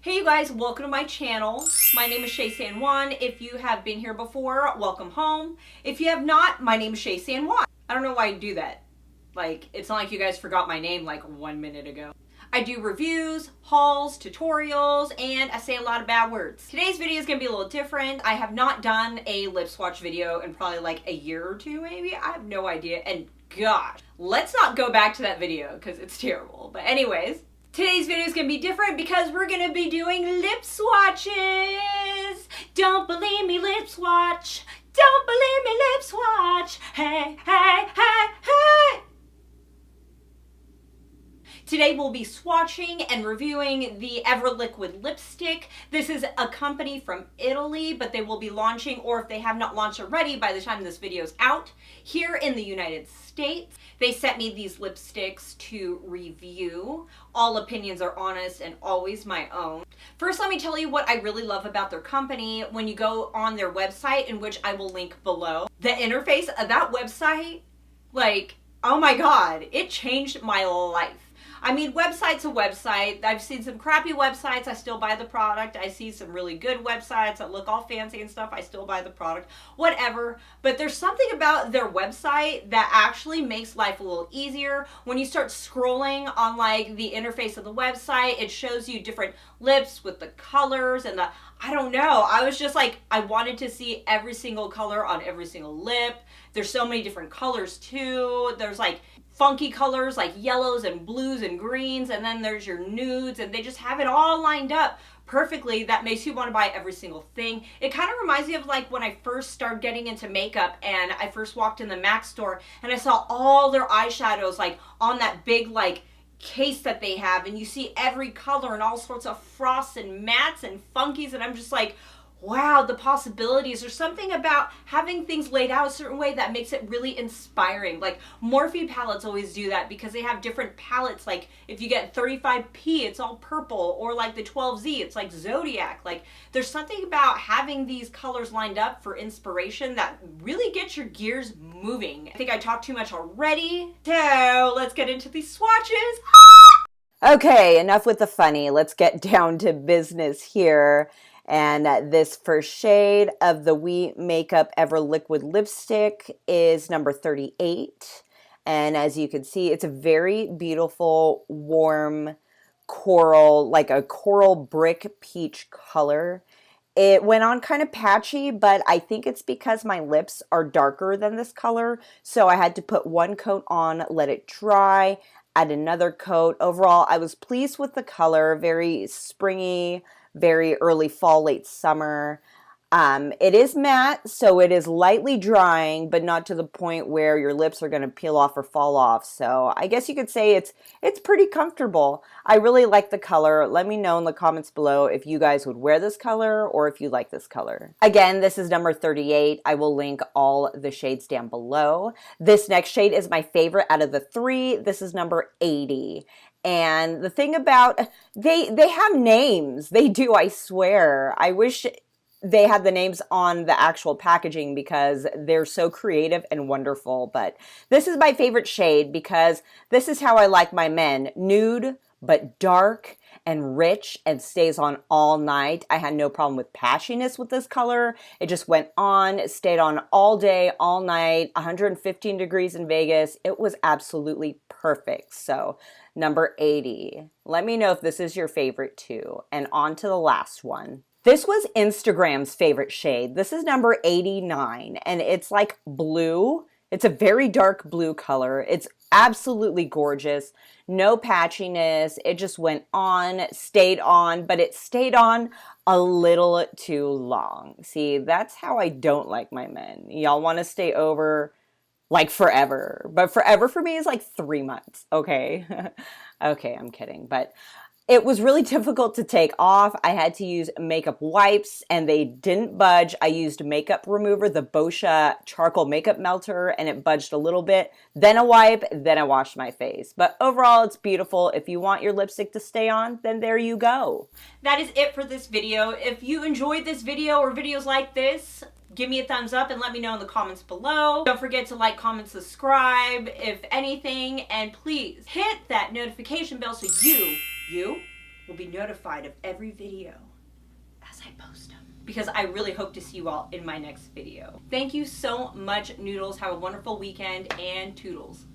Hey you guys, welcome to my channel. My name is Shay San Juan. If you have been here before, welcome home. If you have not, my name is Shay San Juan. I don't know why you do that. Like, it's not like you guys forgot my name like 1 minute ago. I do reviews, hauls, tutorials, and I say a lot of bad words. Today's video is gonna be a little different. I have not done a lip swatch video in probably like a year or two maybe. I have no idea, and gosh, let's not go back to that video because it's terrible. But anyways, today's video is going to be different because we're going to be doing lip swatches. Don't believe me, lip swatch. Don't believe me, lip swatch. Hey, hey, hey, hey. Today we'll be swatching and reviewing the Ever Liquid lipstick. This is a company from Italy, but they will be launching, or if they have not launched already by the time this video is out, here in the United States. They sent me these lipsticks to review. All opinions are honest and always my own. First, let me tell you what I really love about their company. When you go on their website, in which I will link below, the interface of that website, like, oh my God, it changed my life. I mean, website's a website. I've seen some crappy websites. I still buy the product. I see some really good websites that look all fancy and stuff. I still buy the product. Whatever. But there's something about their website that actually makes life a little easier. When you start scrolling on like the interface of the website, it shows you different lips with the colors and the, I don't know. I was just like, I wanted to see every single color on every single lip. There's so many different colors too. There's like funky colors like yellows and blues and greens, and then there's your nudes, and they just have it all lined up perfectly. That makes you want to buy every single thing. It kind of reminds me of like when I first started getting into makeup and I first walked in the MAC store and I saw all their eyeshadows like on that big like case that they have, and you see every color and all sorts of frosts and mattes and funkies, and I'm just like, wow, the possibilities. There's something about having things laid out a certain way that makes it really inspiring. Like Morphe palettes always do that because they have different palettes. Like if you get 35P, it's all purple, or like the 12Z, it's like Zodiac. Like there's something about having these colors lined up for inspiration that really gets your gears moving. I think I talked too much already, so let's get into these swatches. Okay, enough with the funny. Let's get down to business here. And this first shade of the We Makeup Ever Liquid lipstick is number 38. And as you can see, it's a very beautiful, warm coral, like a coral brick peach color. It went on kind of patchy, but I think it's because my lips are darker than this color. So I had to put one coat on, let it dry, add another coat. Overall, I was pleased with the color, very springy, very early fall, late summer. It is matte, so it is lightly drying, but not to the point where your lips are going to peel off or fall off. So I guess you could say it's pretty comfortable. I really like the color. Let me know in the comments below if you guys would wear this color or if you like this color. Again, this is number 38. I will link all the shades down below. This next shade is my favorite out of the three. This is number 80. And the thing about, they have names. They do, I swear. I wish they had the names on the actual packaging because they're so creative and wonderful. But this is my favorite shade because this is how I like my men. Nude, but dark and rich and stays on all night. I had no problem with patchiness with this color. It just went on, stayed on all day, all night, 115 degrees in Vegas. It was absolutely perfect. So number 80. Let me know if this is your favorite too. And on to the last one. This was Instagram's favorite shade. This is number 89, and it's like blue. It's a very dark blue color. It's absolutely gorgeous. No patchiness. It just went on, stayed on, but it stayed on a little too long. See, that's how I don't like my men. Y'all want to stay over like forever, but forever for me is like 3 months. Okay. Okay, I'm kidding, but it was really difficult to take off. I had to use makeup wipes and they didn't budge. I used makeup remover, the Boscia charcoal makeup melter, and it budged a little bit. Then a wipe, then I washed my face. But overall, it's beautiful. If you want your lipstick to stay on, then there you go. That is it for this video. If you enjoyed this video or videos like this, give me a thumbs up and let me know in the comments below. Don't forget to like, comment, subscribe, if anything, and please hit that notification bell so you will be notified of every video as I post them, because I really hope to see you all in my next video. Thank you so much, Noodles. Have a wonderful weekend, and toodles.